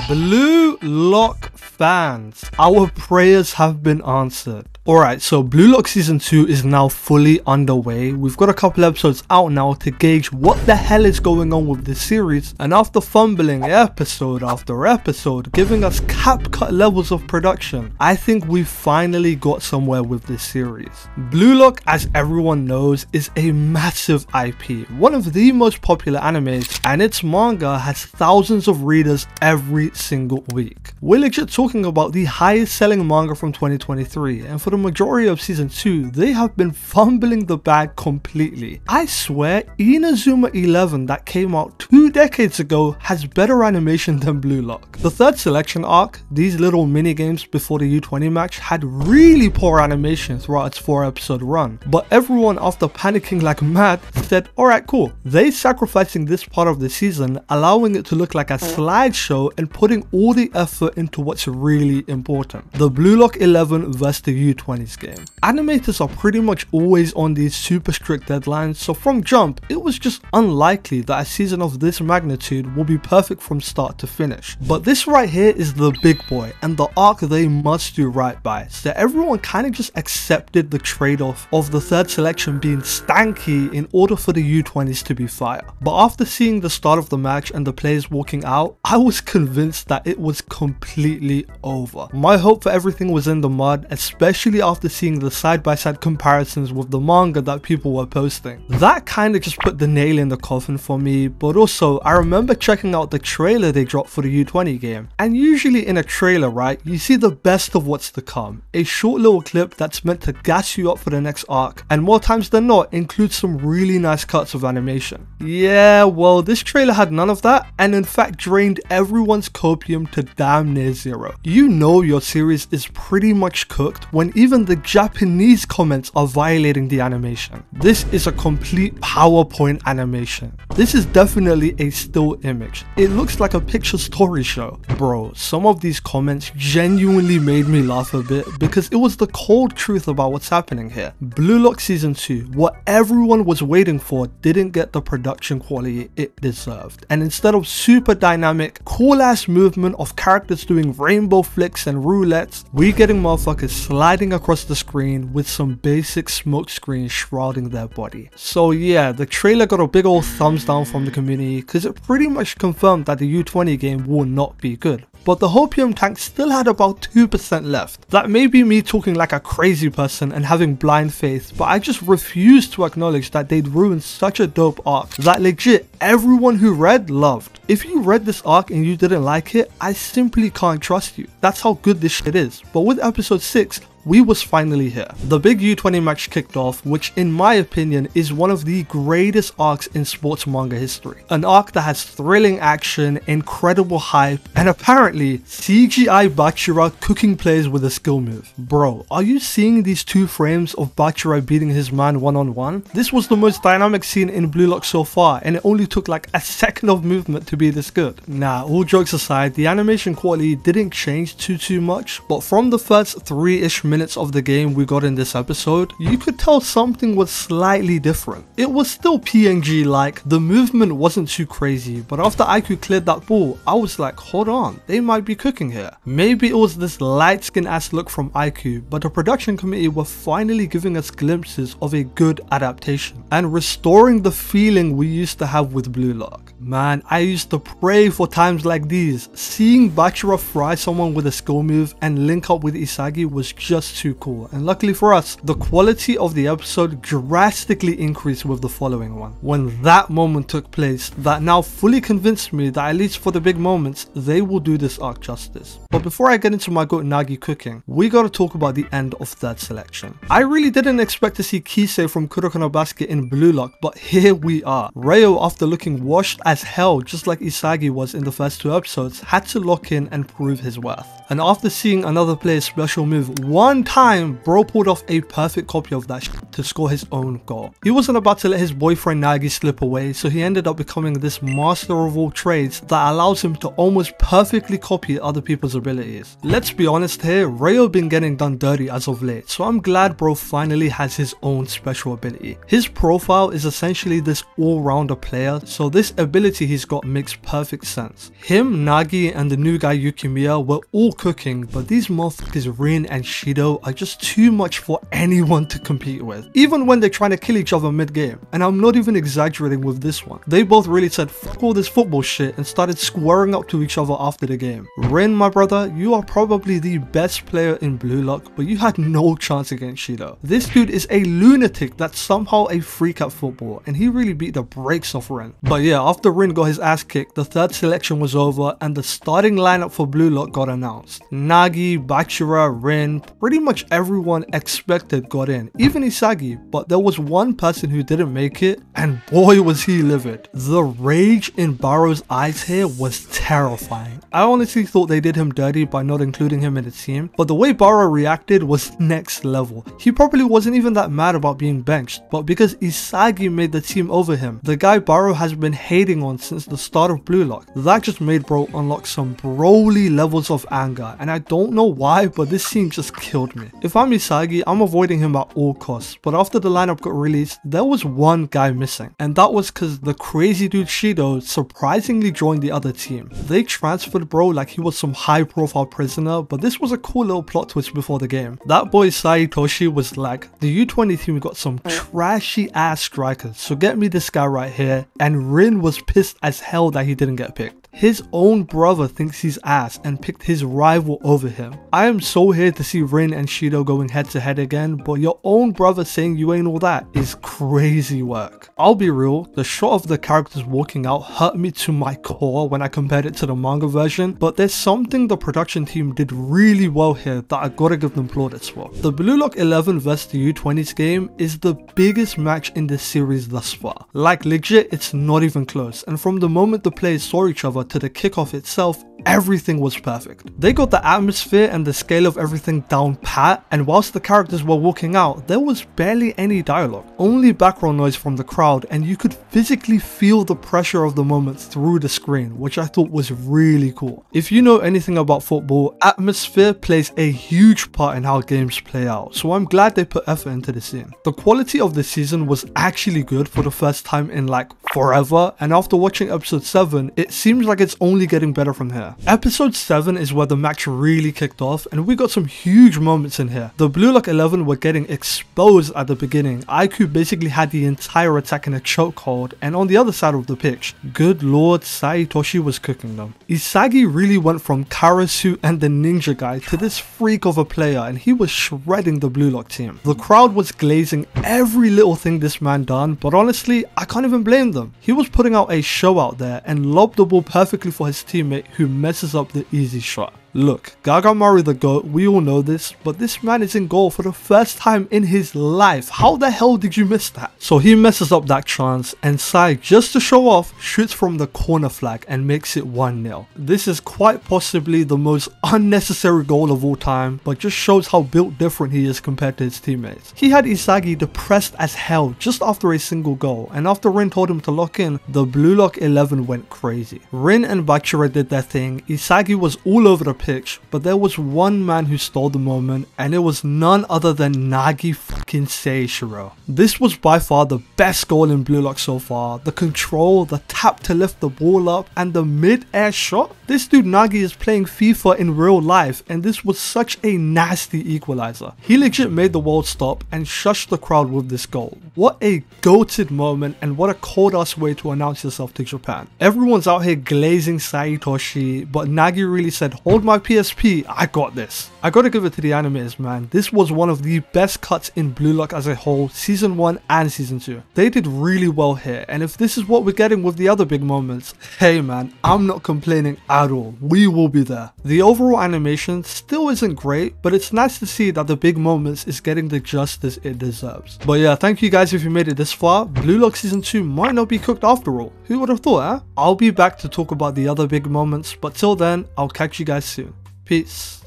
Blue Lock fans, our prayers have been answered. Alright, so Blue Lock Season 2 is now fully underway. We've got a couple episodes out now to gauge what the hell is going on with this series, and after fumbling episode after episode, giving us cap-cut levels of production, I think we've finally got somewhere with this series. Blue Lock, as everyone knows, is a massive IP, one of the most popular animes, and its manga has thousands of readers every single week. We're legit talking about the highest selling manga from 2023, and for the majority of season 2, they have been fumbling the bag completely. I swear, Inazuma 11 that came out 2 decades ago has better animation than Blue Lock. The third selection arc, these little mini games before the U20 match, had really poor animation throughout its 4-episode run, but everyone, after panicking like mad, said alright cool. They sacrificing this part of the season, allowing it to look like a slideshow and putting all the effort into what's really important, the Blue Lock 11 vs the U20s game. Animators are pretty much always on these super strict deadlines, so from jump, it was just unlikely that a season of this magnitude will be perfect from start to finish. But this right here is the big boy, and the arc they must do right by, so everyone kind of just accepted the trade-off of the third selection being stanky in order for the U20s to be fire. But after seeing the start of the match and the players walking out, I was convinced that it was completely over. My hope for everything was in the mud, especially after seeing the side-by-side comparisons with the manga that people were posting. That kind of just put the nail in the coffin for me, but also I remember checking out the trailer they dropped for the U20 game, and usually in a trailer, right, you see the best of what's to come, a short little clip that's meant to gas you up for the next arc, and more times than not includes some really nice cuts of animation. Yeah, well, this trailer had none of that, and in fact drained everyone's copium to damn near zero. You know your series is pretty much cooked when even the Japanese comments are violating the animation. This is a complete PowerPoint animation. This is definitely a still image. It looks like a picture story show. Bro, some of these comments genuinely made me laugh a bit because it was the cold truth about what's happening here. Blue Lock Season 2, what everyone was waiting for, didn't get the production quality it deserved. And instead of super dynamic, cool ass movement of characters doing rainbow flicks and roulettes, we getting motherfuckers sliding across the screen with some basic smoke screen shrouding their body. So yeah, the trailer got a big old thumbs down from the community because it pretty much confirmed that the U20 game will not be good. But the hopium tank still had about 2% left. That may be me talking like a crazy person and having blind faith, but I just refuse to acknowledge that they'd ruined such a dope arc that legit everyone who read loved. If you read this arc and you didn't like it, I simply can't trust you. That's how good this shit is. But with episode 6, we was finally here. The big U20 match kicked off, which in my opinion is one of the greatest arcs in sports manga history. An arc that has thrilling action, incredible hype, and apparently CGI Bachira cooking players with a skill move. Bro, are you seeing these 2 frames of Bachira beating his man one-on-one? This was the most dynamic scene in Blue Lock so far, and it only took like a second of movement to be this good. Nah, all jokes aside, the animation quality didn't change too much, but from the first 3-ish minutes of the game we got in this episode, you could tell something was slightly different. It was still PNG-like, the movement wasn't too crazy, but after IQ cleared that ball, I was like, hold on, they might be cooking here. Maybe it was this light-skinned ass look from IQ, but the production committee were finally giving us glimpses of a good adaptation and restoring the feeling we used to have with Blue Lock. Man, I used to pray for times like these. Seeing Bachira fry someone with a skill move and link up with Isagi was just too cool, and luckily for us, the quality of the episode drastically increased with the following one. When that moment took place, that now fully convinced me that at least for the big moments, they will do this arc justice. But before I get into my goat Nagi cooking, we gotta talk about the end of third selection. I really didn't expect to see Kisei from Kuroko no Basket in Blue Lock, but here we are. Ryo, after looking washed as hell just like Isagi was in the first 2 episodes, had to lock in and prove his worth. And after seeing another player's special move one time, bro pulled off a perfect copy of that shit. to score his own goal. He wasn't about to let his boyfriend Nagi slip away, so he ended up becoming this master of all trades that allows him to almost perfectly copy other people's abilities. Let's be honest here, Rayo been getting done dirty as of late, so I'm glad bro finally has his own special ability. His profile is essentially this all-rounder player, so this ability he's got makes perfect sense. Him, Nagi, and the new guy Yukimiya were all cooking, but these motherfuckers Rin and Shido are just too much for anyone to compete with, even when they're trying to kill each other mid-game. And I'm not even exaggerating with this one. They both really said fuck all this football shit and started squaring up to each other after the game. Rin, my brother, you are probably the best player in Blue Lock, but you had no chance against Shido. This dude is a lunatic that's somehow a freak at football, and he really beat the brakes off Rin. But yeah, after Rin got his ass kicked, the third selection was over and the starting lineup for Blue Lock got announced. Nagi, Bachira, Rin, pretty much everyone expected got in, even Isagi, but there was one person who didn't make it, and boy was he livid. The rage in Barrow's eyes here was terrifying. I honestly thought they did him dirty by not including him in the team, but the way Barrow reacted was next level. He probably wasn't even that mad about being benched, but because Isagi made the team over him, the guy Barrow has been hating on since the start of Blue Lock, that just made bro unlock some broly levels of anger, and I don't know why, but this scene just killed me. If I'm Isagi, I'm avoiding him at all costs, but after the lineup got released, there was one guy missing, and that was because the crazy dude Shido surprisingly joined the other team. They transferred bro like he was some high profile prisoner, but this was a cool little plot twist before the game. That boy Saitoshi was like, the U20 team got some trashy ass strikers, so get me this guy right here, and Rin was pissed as hell that he didn't get picked. His own brother thinks he's ass and picked his rival over him. I am so here to see Rin and Shido going head to head again, but your own brother saying you ain't all that is crazy work. I'll be real, the shot of the characters walking out hurt me to my core when I compared it to the manga version, but there's something the production team did really well here that I gotta give them plaudits for. The Blue Lock 11 vs the U20s game is the biggest match in this series thus far. Like legit, it's not even close, and from the moment the players saw each other to the kickoff itself, everything was perfect. They got the atmosphere and the scale of everything down pat, and whilst the characters were walking out, there was barely any dialogue, only background noise from the crowd, and you could physically feel the pressure of the moment through the screen, which I thought was really cool. If you know anything about football, atmosphere plays a huge part in how games play out, so I'm glad they put effort into the scene. The quality of the season was actually good for the first time in like forever, and after watching episode 7, it seems like it's only getting better from here. Episode 7 is where the match really kicked off, and we got some huge moments in here. The Blue Lock 11 were getting exposed at the beginning. IQ basically had the entire attack in a chokehold, and on the other side of the pitch, good lord, Saitoshi was cooking them. Isagi really went from Karasu and the ninja guy to this freak of a player, and he was shredding the Blue Lock team. The crowd was glazing every little thing this man done, but honestly, I can't even blame them. He was putting out a show out there and lobbed the ball perfectly for his teammate who messes up the easy shot. Look, Gagamari the GOAT, we all know this, but this man is in goal for the first time in his life. How the hell did you miss that? So he messes up that chance, and Sai, just to show off, shoots from the corner flag and makes it 1-0. This is quite possibly the most unnecessary goal of all time, but just shows how built different he is compared to his teammates. He had Isagi depressed as hell just after a single goal, and after Rin told him to lock in, the Blue Lock 11 went crazy. Rin and Bachira did their thing, Isagi was all over the pitch, but there was one man who stole the moment, and it was none other than Nagi fucking Seishiro. This was by far the best goal in Blue Lock so far. The control, the tap to lift the ball up, and the mid-air shot. This dude Nagi is playing FIFA in real life, and this was such a nasty equalizer. He legit made the world stop and shushed the crowd with this goal. What a goated moment, and what a cold ass way to announce yourself to Japan. Everyone's out here glazing Saitoshi, but Nagi really said, hold my PSP, I got this. I gotta give it to the animators, man. This was one of the best cuts in Blue Lock as a whole, season 1 and season 2. They did really well here, and if this is what we're getting with the other big moments, hey man, I'm not complaining at all. We will be there. The overall animation still isn't great, but it's nice to see that the big moments is getting the justice it deserves. But yeah, thank you guys if you made it this far. Blue Lock season 2 might not be cooked after all. Who would have thought, huh? I'll be back to talk about the other big moments, but till then, I'll catch you guys soon. Peace.